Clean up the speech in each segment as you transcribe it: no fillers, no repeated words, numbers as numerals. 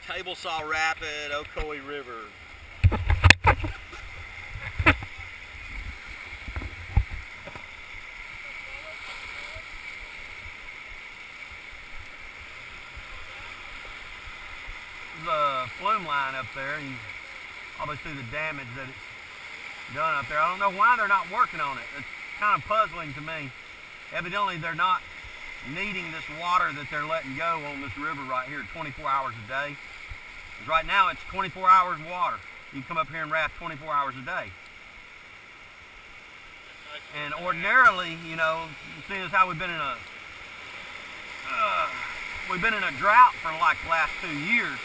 Table saw rapid, Ocooe River. There's a flume line up there. You probably see the damage that it's done up there. I don't know why they're not working on it. It's kind of puzzling to me. Evidently they're not needing this water that they're letting go on this river right here 24 hours a day. Because right now it's 24 hours water. You can come up here and raft 24 hours a day. And ordinarily, you know, seeing as how we've been in a drought for like the last 2 years,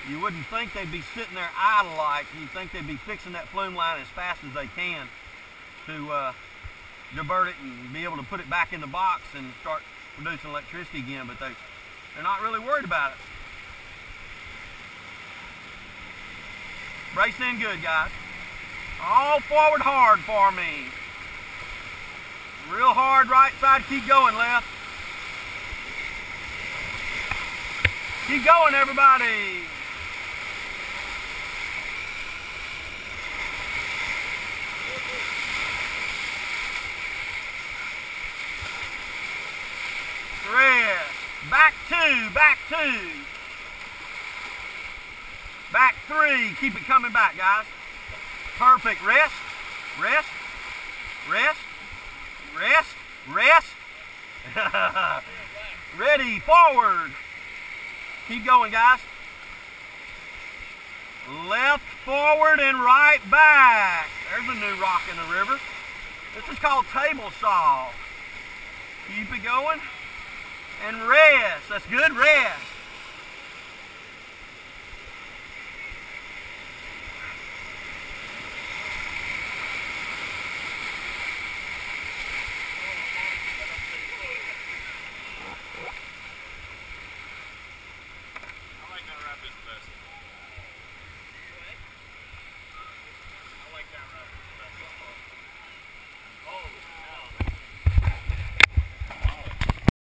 you wouldn't think they'd be sitting there idle like. You'd think they'd be fixing that flume line as fast as they can to divert it and be able to put it back in the box and start producing electricity again, but they're not really worried about it. Brace in good, guys. All forward hard for me. Real hard right side, keep going left. Keep going, everybody. Rest. Back two, back two. Back three. Keep it coming back, guys. Perfect. Rest, rest, rest, rest, rest. Ready, forward. Keep going, guys. Left, forward, and right back. There's a new rock in the river. This is called table saw. Keep it going. And rest. That's good. Rest.